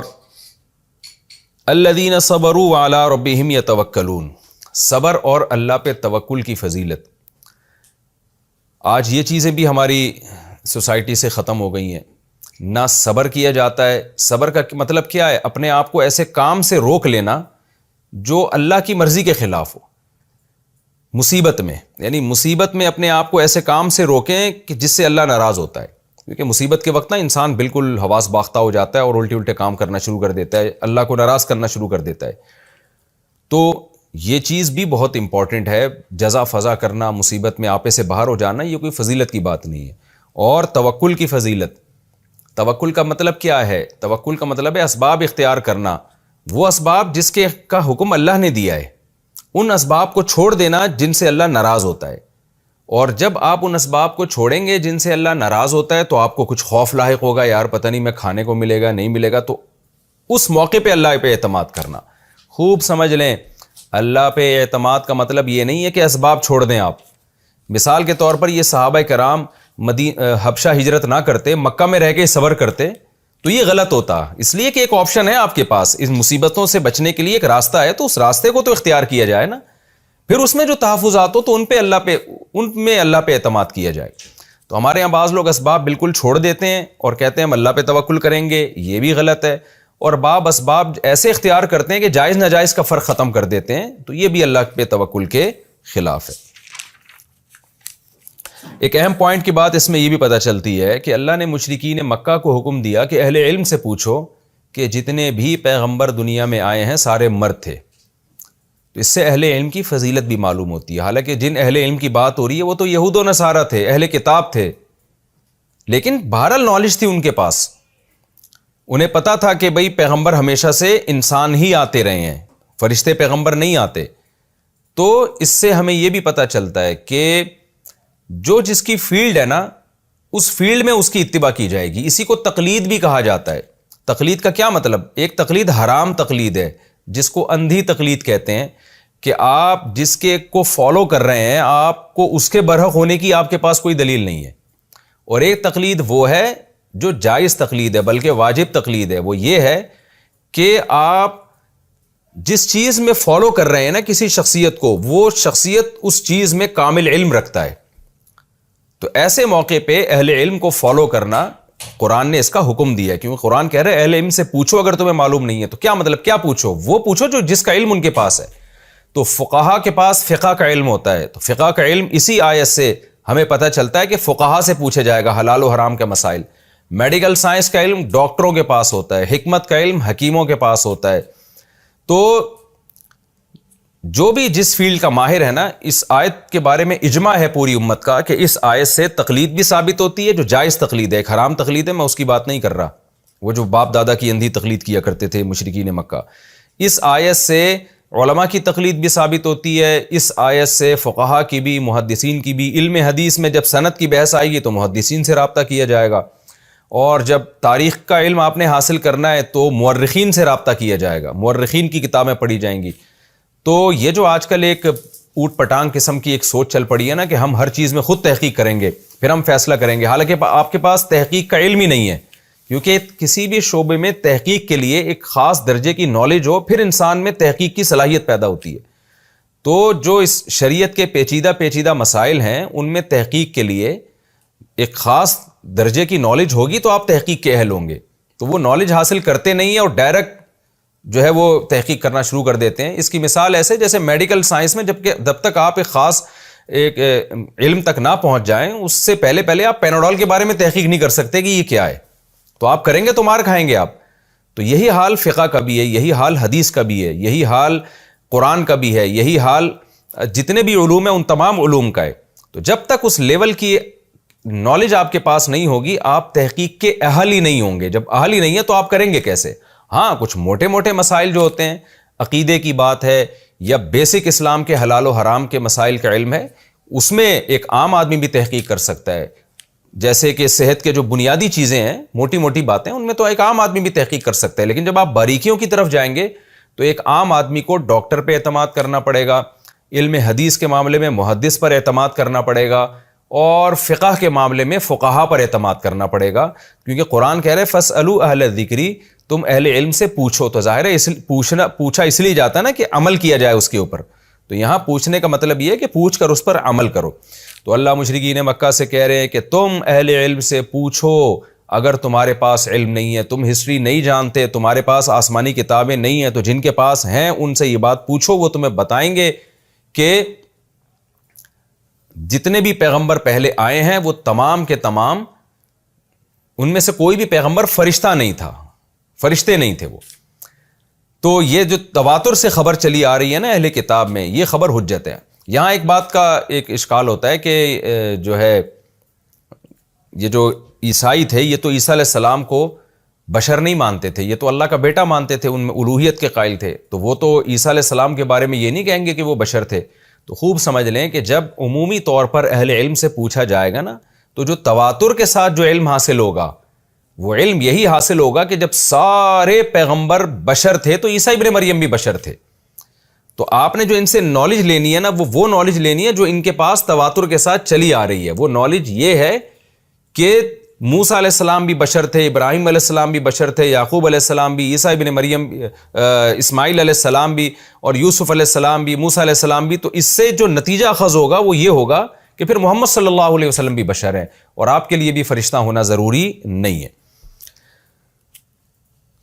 الذین صبروا علی ربہم یتوکلون، صبر اور اللہ پہ توکل کی فضیلت۔ آج یہ چیزیں بھی ہماری سوسائٹی سے ختم ہو گئی ہیں، نہ صبر کیا جاتا ہے۔ صبر کا مطلب کیا ہے؟ اپنے آپ کو ایسے کام سے روک لینا جو اللہ کی مرضی کے خلاف ہو، مصیبت میں، یعنی مصیبت میں اپنے آپ کو ایسے کام سے روکیں کہ جس سے اللہ ناراض ہوتا ہے، کیونکہ مصیبت کے وقت نا انسان بالکل حواس باختہ ہو جاتا ہے اور الٹے کام کرنا شروع کر دیتا ہے، اللہ کو ناراض کرنا شروع کر دیتا ہے۔ تو یہ چیز بھی بہت امپورٹنٹ ہے، جزا فضا کرنا، مصیبت میں آپے سے باہر ہو جانا، یہ کوئی فضیلت کی بات نہیں ہے۔ اور توکل کی فضیلت، توکل کا مطلب کیا ہے؟ توکل کا مطلب ہے اسباب اختیار کرنا، وہ اسباب جس کے کا حکم اللہ نے دیا ہے، ان اسباب کو چھوڑ دینا جن سے اللہ ناراض ہوتا ہے۔ اور جب آپ ان اسباب کو چھوڑیں گے جن سے اللہ ناراض ہوتا ہے تو آپ کو کچھ خوف لاحق ہوگا، یار پتہ نہیں میں کھانے کو ملے گا نہیں ملے گا، تو اس موقع پہ اللہ پہ اعتماد کرنا۔ خوب سمجھ لیں، اللہ پہ اعتماد کا مطلب یہ نہیں ہے کہ اسباب چھوڑ دیں آپ۔ مثال کے طور پر یہ صحابہ کرام حبشہ ہجرت نہ کرتے، مکہ میں رہ کے صبر کرتے تو یہ غلط ہوتا، اس لیے کہ ایک آپشن ہے آپ کے پاس، اس مصیبتوں سے بچنے کے لیے ایک راستہ ہے، تو اس راستے کو تو اختیار کیا جائے نا، پھر اس میں جو تحفظات ہو تو ان میں اللہ پہ اعتماد کیا جائے۔ تو ہمارے یہاں بعض لوگ اسباب بالکل چھوڑ دیتے ہیں اور کہتے ہیں ہم اللہ پہ توکل کریں گے، یہ بھی غلط ہے، اور اسباب ایسے اختیار کرتے ہیں کہ جائز ناجائز کا فرق ختم کر دیتے ہیں، تو یہ بھی اللہ پہ توکل کے خلاف ہے۔ ایک اہم پوائنٹ کی بات اس میں یہ بھی پتہ چلتی ہے کہ اللہ نے مشرکین مکہ کو حکم دیا کہ اہل علم سے پوچھو کہ جتنے بھی پیغمبر دنیا میں آئے ہیں سارے مرد تھے۔ تو اس سے اہل علم کی فضیلت بھی معلوم ہوتی ہے، حالانکہ جن اہل علم کی بات ہو رہی ہے وہ تو یہود و نصارہ تھے، اہل کتاب تھے، لیکن بہرحال نالج تھی ان کے پاس، انہیں پتا تھا کہ بھئی پیغمبر ہمیشہ سے انسان ہی آتے رہے ہیں، فرشتے پیغمبر نہیں آتے۔ تو اس سے ہمیں یہ بھی پتہ چلتا ہے کہ جو جس کی فیلڈ ہے نا، اس فیلڈ میں اس کی اتباع کی جائے گی، اسی کو تقلید بھی کہا جاتا ہے۔ تقلید کا کیا مطلب؟ ایک تقلید حرام تقلید ہے جس کو اندھی تقلید کہتے ہیں، کہ آپ جس کے کو فالو کر رہے ہیں آپ کو اس کے برحق ہونے کی آپ کے پاس کوئی دلیل نہیں ہے۔ اور ایک تقلید وہ ہے جو جائز تقلید ہے، بلکہ واجب تقلید ہے، وہ یہ ہے کہ آپ جس چیز میں فالو کر رہے ہیں نا کسی شخصیت کو، وہ شخصیت اس چیز میں کامل علم رکھتا ہے، تو ایسے موقع پہ اہل علم کو فالو کرنا قرآن نے اس کا حکم دیا ہے، کیونکہ قرآن کہہ رہے اہل علم سے پوچھو اگر تمہیں معلوم نہیں ہے۔ تو کیا مطلب؟ کیا پوچھو؟ وہ پوچھو جو جس کا علم ان کے پاس ہے۔ تو فقہا کے پاس فقہ کا علم ہوتا ہے، تو فقہ کا علم اسی آیت سے ہمیں پتہ چلتا ہے کہ فقہا سے پوچھے جائے گا حلال و حرام کے مسائل۔ میڈیکل سائنس کا علم ڈاکٹروں کے پاس ہوتا ہے، حکمت کا علم حکیموں کے پاس ہوتا ہے۔ تو جو بھی جس فیلڈ کا ماہر ہے نا، اس آیت کے بارے میں اجماع ہے پوری امت کا کہ اس آیت سے تقلید بھی ثابت ہوتی ہے جو جائز تقلید ہے، ایک حرام تقلید ہے، میں اس کی بات نہیں کر رہا، وہ جو باپ دادا کی اندھی تقلید کیا کرتے تھے مشرکین مکہ۔ اس آیت سے علماء کی تقلید بھی ثابت ہوتی ہے، اس آیت سے فقہا کی بھی، محدثین کی بھی۔ علم حدیث میں جب سند کی بحث آئے گی تو محدثین سے رابطہ کیا جائے گا، اور جب تاریخ کا علم آپ نے حاصل کرنا ہے تو مورخین سے رابطہ کیا جائے گا، مورخین کی کتابیں پڑھی جائیں گی۔ تو یہ جو آج کل ایک اوٹ پٹانگ قسم کی ایک سوچ چل پڑی ہے نا کہ ہم ہر چیز میں خود تحقیق کریں گے پھر ہم فیصلہ کریں گے، حالانکہ آپ کے پاس تحقیق کا علم ہی نہیں ہے، کیونکہ کسی بھی شعبے میں تحقیق کے لیے ایک خاص درجے کی نالج ہو، پھر انسان میں تحقیق کی صلاحیت پیدا ہوتی ہے۔ تو جو اس شریعت کے پیچیدہ مسائل ہیں ان میں تحقیق کے لیے ایک خاص درجے کی نالج ہوگی تو آپ تحقیق کے اہل ہوں گے۔ تو وہ نالج حاصل کرتے نہیں ہیں اور ڈائریکٹ جو ہے وہ تحقیق کرنا شروع کر دیتے ہیں۔ اس کی مثال ایسے جیسے میڈیکل سائنس میں جب تک آپ ایک خاص ایک علم تک نہ پہنچ جائیں، اس سے پہلے آپ پیناڈول کے بارے میں تحقیق نہیں کر سکتے کہ یہ کیا ہے، تو آپ کریں گے تو مار کھائیں گے آپ۔ تو یہی حال فقہ کا بھی ہے، یہی حال حدیث کا بھی ہے، یہی حال قرآن کا بھی ہے، یہی حال جتنے بھی علوم ہیں ان تمام علوم کا ہے۔ تو جب تک اس لیول کی نالج آپ کے پاس نہیں ہوگی آپ تحقیق کے اہل ہی نہیں ہوں گے۔ جب اہل ہی نہیں ہے تو آپ کریں گے کیسے؟ ہاں کچھ موٹے مسائل جو ہوتے ہیں، عقیدے کی بات ہے یا بیسک اسلام کے حلال و حرام کے مسائل کا علم ہے، اس میں ایک عام آدمی بھی تحقیق کر سکتا ہے۔ جیسے کہ صحت کے جو بنیادی چیزیں ہیں، موٹی باتیں، ان میں تو ایک عام آدمی بھی تحقیق کر سکتا ہے، لیکن جب آپ باریکیوں کی طرف جائیں گے تو ایک عام آدمی کو ڈاکٹر پہ اعتماد کرنا پڑے گا، علم حدیث کے معاملے میں محدث پر اعتماد کرنا پڑے گا، اور فقہ کے معاملے میں فقہا پر اعتماد کرنا پڑے گا، کیونکہ قرآن کہہ رہے فَاسْأَلُوا أَهْلَ الذِّكْرِ، تم اہل علم سے پوچھو۔ تو ظاہر ہے پوچھا اس لیے جاتا ہے نا کہ عمل کیا جائے اس کے اوپر، تو یہاں پوچھنے کا مطلب یہ ہے کہ پوچھ کر اس پر عمل کرو۔ تو اللہ مشرکین مکہ سے کہہ رہے ہیں کہ تم اہل علم سے پوچھو، اگر تمہارے پاس علم نہیں ہے، تم ہسٹری نہیں جانتے، تمہارے پاس آسمانی کتابیں نہیں ہیں، تو جن کے پاس ہیں ان سے یہ بات پوچھو، وہ تمہیں بتائیں گے کہ جتنے بھی پیغمبر پہلے آئے ہیں وہ تمام کے تمام، ان میں سے کوئی بھی پیغمبر فرشتہ نہیں تھا، فرشتے نہیں تھے وہ۔ تو یہ جو تواتر سے خبر چلی آ رہی ہے نا اہل کتاب میں، یہ خبر حجت ہے۔ یہاں ایک بات کا ایک اشکال ہوتا ہے کہ جو ہے یہ جو عیسائی تھے یہ تو عیسیٰ علیہ السلام کو بشر نہیں مانتے تھے، یہ تو اللہ کا بیٹا مانتے تھے، ان میں الوہیت کے قائل تھے، تو وہ تو عیسیٰ علیہ السلام کے بارے میں یہ نہیں کہیں گے کہ وہ بشر تھے۔ تو خوب سمجھ لیں کہ جب عمومی طور پر اہل علم سے پوچھا جائے گا نا، تو جو تواتر کے ساتھ جو علم حاصل ہوگا وہ علم یہی حاصل ہوگا کہ جب سارے پیغمبر بشر تھے تو عیسیٰ ابن مریم بھی بشر تھے۔ تو آپ نے جو ان سے نالج لینی ہے نا، وہ نالج لینی ہے جو ان کے پاس تواتر کے ساتھ چلی آ رہی ہے۔ وہ نالج یہ ہے کہ موسیٰ علیہ السلام بھی بشر تھے، ابراہیم علیہ السلام بھی بشر تھے، یعقوب علیہ السلام بھی، عیسیٰ ابن مریم، اسماعیل علیہ السلام بھی، اور یوسف علیہ السلام بھی، موسیٰ علیہ السلام بھی۔ تو اس سے جو نتیجہ اخذ ہوگا وہ یہ ہوگا کہ پھر محمد صلی اللہ علیہ وسلم بھی بشر ہیں، اور آپ کے لیے بھی فرشتہ ہونا ضروری نہیں ہے۔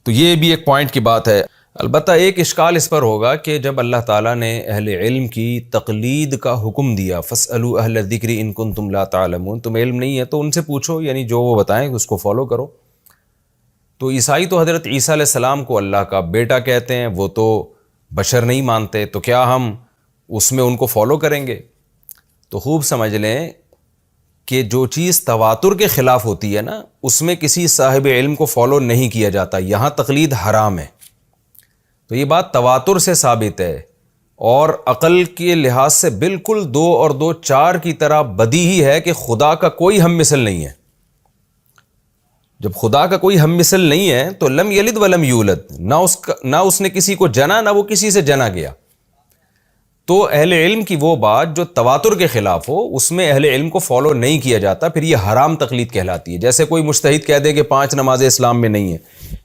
تو یہ بھی ایک پوائنٹ کی بات ہے۔ البتہ ایک اشکال اس پر ہوگا کہ جب اللہ تعالیٰ نے اہل علم کی تقلید کا حکم دیا، فَاسْأَلُوا أَهْلَ الذِّكْرِ إِن كُنتُمْ لَا تَعْلَمُونَ، تم علم نہیں ہے تو ان سے پوچھو، یعنی جو وہ بتائیں اس کو فالو کرو۔ تو عیسائی تو حضرت عیسیٰ علیہ السلام کو اللہ کا بیٹا کہتے ہیں، وہ تو بشر نہیں مانتے، تو کیا ہم اس میں ان کو فالو کریں گے؟ تو خوب سمجھ لیں کہ جو چیز تواتر کے خلاف ہوتی ہے نا، اس میں کسی صاحب علم کو فالو نہیں کیا جاتا، یہاں تقلید حرام ہے۔ تو یہ بات تواتر سے ثابت ہے، اور عقل کے لحاظ سے بالکل 2 اور 2 4 کی طرح بدیہی ہے کہ خدا کا کوئی ہم مثل نہیں ہے۔ جب خدا کا کوئی ہم مثل نہیں ہے تو لم یلد ولم یولد، نہ اس نے کسی کو جنا، نہ وہ کسی سے جنا گیا. تو اہل علم کی وہ بات جو تواتر کے خلاف ہو اس میں اہل علم کو فالو نہیں کیا جاتا، پھر یہ حرام تقلید کہلاتی ہے. جیسے کوئی مجتہد کہہ دے کہ 5 نمازیں اسلام میں نہیں ہیں،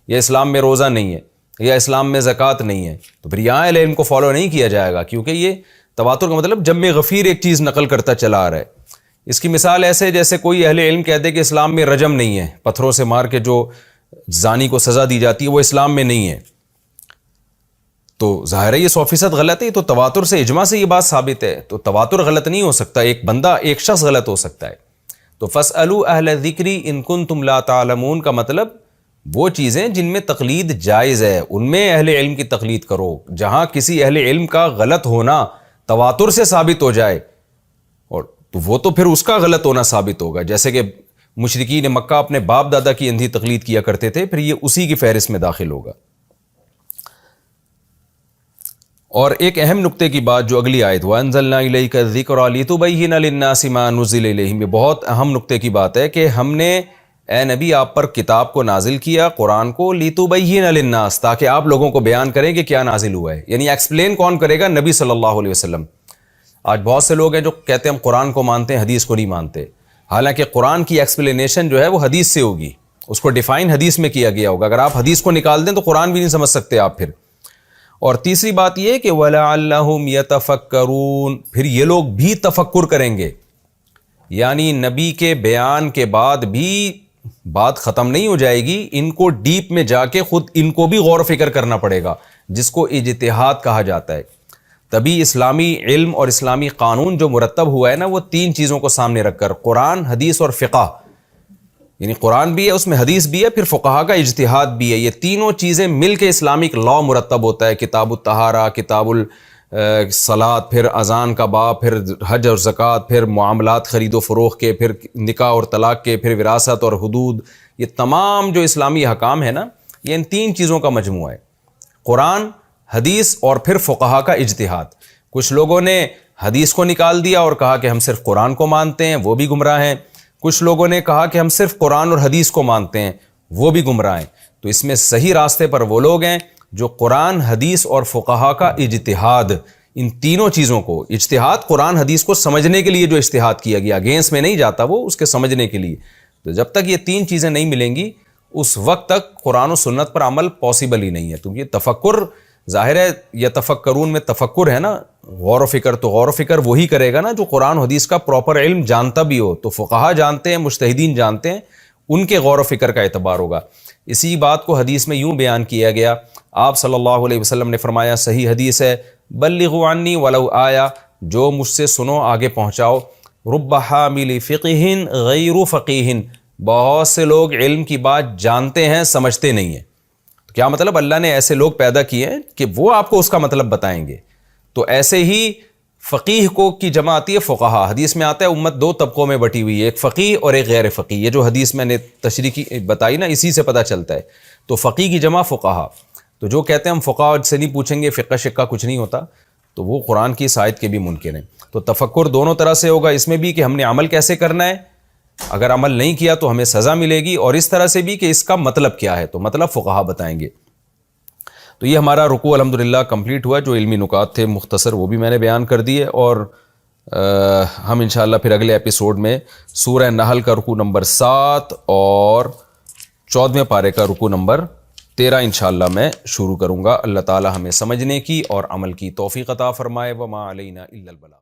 یا اسلام میں روزہ نہیں ہے، یا اسلام میں زکوٰۃ نہیں ہے، تو پھر یہاں اہل علم کو فالو نہیں کیا جائے گا، کیونکہ یہ تواتر کا مطلب جمع غفیر ایک چیز نقل کرتا چلا آ رہا ہے. اس کی مثال ایسے جیسے کوئی اہل علم کہہ دے کہ اسلام میں رجم نہیں ہے، پتھروں سے مار کے جو زانی کو سزا دی جاتی ہے وہ اسلام میں نہیں ہے. تو ظاہر ہے یہ 100% غلط ہے. تو تواتر سے، اجماع سے یہ بات ثابت ہے. تو تواتر غلط نہیں ہو سکتا، ایک بندہ، ایک شخص غلط ہو سکتا ہے. تو فاسألوا اہل الذکر ان کنتم لا تعلمون کا مطلب وہ چیزیں جن میں تقلید جائز ہے ان میں اہل علم کی تقلید کرو. جہاں کسی اہل علم کا غلط ہونا تواتر سے ثابت ہو جائے، اور تو وہ تو پھر اس کا غلط ہونا ثابت ہوگا. جیسے کہ مشرکین مکہ اپنے باپ دادا کی اندھی تقلید کیا کرتے تھے، پھر یہ اسی کی فہرست میں داخل ہوگا. اور ایک اہم نقطے کی بات جو اگلی آیت وَأَنزَلْنَا إِلَيْكَ الذِّكْرَ لِتُبَيِّنَ لِلنَّاسِ مَا نُزِّلَ إِلَيْهِمْ، یہ بہت اہم نقطے کی بات ہے کہ ہم نے اے نبی آپ پر کتاب کو نازل کیا، قرآن کو، لِتُبَيِّنَ لِلنَّاسِ، تاکہ آپ لوگوں کو بیان کریں کہ کیا نازل ہوا ہے. یعنی ایکسپلین کون کرے گا؟ نبی صلی اللہ علیہ وسلم. آج بہت سے لوگ ہیں جو کہتے ہیں ہم قرآن کو مانتے ہیں، حدیث کو نہیں مانتے. حالانکہ قرآن کی ایکسپلینیشن جو ہے وہ حدیث سے ہوگی، اس کو ڈیفائن حدیث میں کیا گیا ہوگا. اگر آپ حدیث کو نکال دیں تو قرآن بھی نہیں سمجھ سکتے آپ پھر. اور تیسری بات یہ کہ وَلَعَلَّهُمْ يَتَفَكَّرُونَ، پھر یہ لوگ بھی تفکر کریں گے. یعنی نبی کے بیان کے بعد بھی بات ختم نہیں ہو جائے گی، ان کو ڈیپ میں جا کے خود ان کو بھی غور و فکر کرنا پڑے گا، جس کو اجتہاد کہا جاتا ہے. تبھی اسلامی علم اور اسلامی قانون جو مرتب ہوا ہے نا، وہ 3 چیزوں کو سامنے رکھ کر، قرآن، حدیث اور فقہ، یعنی قرآن بھی ہے، اس میں حدیث بھی ہے، پھر فقہا کا اجتہاد بھی ہے. یہ تینوں چیزیں مل کے اسلامک لا مرتب ہوتا ہے. کتاب الطہارہ، کتاب الصلاۃ، پھر اذان کا باب، پھر حج اور زکوٰۃ، پھر معاملات خرید و فروخت کے، پھر نکاح اور طلاق کے، پھر وراثت اور حدود. یہ تمام جو اسلامی حکام ہے نا، یہ ان 3 چیزوں کا مجموعہ ہے، قرآن، حدیث اور پھر فقہا کا اجتہاد. کچھ لوگوں نے حدیث کو نکال دیا اور کہا کہ ہم صرف قرآن کو مانتے ہیں، وہ بھی گمراہ ہیں. کچھ لوگوں نے کہا کہ ہم صرف قرآن اور حدیث کو مانتے ہیں، وہ بھی گمراہ ہیں. تو اس میں صحیح راستے پر وہ لوگ ہیں جو قرآن، حدیث اور فقہا کا اجتہاد، ان تینوں چیزوں کو، اجتہاد قرآن حدیث کو سمجھنے کے لیے جو اجتہاد کیا گیا، اگینسٹ میں نہیں جاتا وہ، اس کے سمجھنے کے لیے. تو جب تک یہ 3 چیزیں نہیں ملیں گی اس وقت تک قرآن و سنت پر عمل پاسبل ہی نہیں ہے. تو یہ تفکر، ظاہر ہے یہ تفکرون میں تفکر ہے نا، غور و فکر، تو غور و فکر وہی کرے گا نا جو قرآن حدیث کا پراپر علم جانتا بھی ہو. تو فقہا جانتے ہیں، مجتہدین جانتے ہیں، ان کے غور و فکر کا اعتبار ہوگا. اسی بات کو حدیث میں یوں بیان کیا گیا، آپ صلی اللہ علیہ وسلم نے فرمایا، صحیح حدیث ہے، بلغوا عنی ولو آیا، جو مجھ سے سنو آگے پہنچاؤ. رب حامل فقہ غیر فقیہ، بہت سے لوگ علم کی بات جانتے ہیں، سمجھتے نہیں ہیں. کیا مطلب؟ اللہ نے ایسے لوگ پیدا کیے ہیں کہ وہ آپ کو اس کا مطلب بتائیں گے. تو ایسے ہی فقیہ کو کی جمع آتی ہے فقہا. حدیث میں آتا ہے امت 2 طبقوں میں بٹی ہوئی ہے، ایک فقیہ اور ایک غیر فقیہ. یہ جو حدیث میں نے تشریح کی بتائی نا، اسی سے پتہ چلتا ہے. تو فقیہ کی جمع فقہا. تو جو کہتے ہیں ہم فقہا سے نہیں پوچھیں گے، فقہ شقہ کچھ نہیں ہوتا، تو وہ قرآن کی اس آیت کے بھی منکر ہیں. تو تفکر دونوں طرح سے ہوگا، اس میں بھی کہ ہم نے عمل کیسے کرنا ہے، اگر عمل نہیں کیا تو ہمیں سزا ملے گی، اور اس طرح سے بھی کہ اس کا مطلب کیا ہے، تو مطلب فقہا بتائیں گے. تو یہ ہمارا رکوع الحمدللہ کمپلیٹ ہوا. جو علمی نکات تھے مختصر وہ بھی میں نے بیان کر دیے، اور ہم انشاءاللہ پھر اگلے ایپیسوڈ میں سورہ نحل کا رکوع نمبر 7 اور 14ویں پارے کا رکوع نمبر 13 انشاءاللہ میں شروع کروں گا. اللہ تعالی ہمیں سمجھنے کی اور عمل کی توفیق عطا فرمائے. وما علینا الا البلاغ.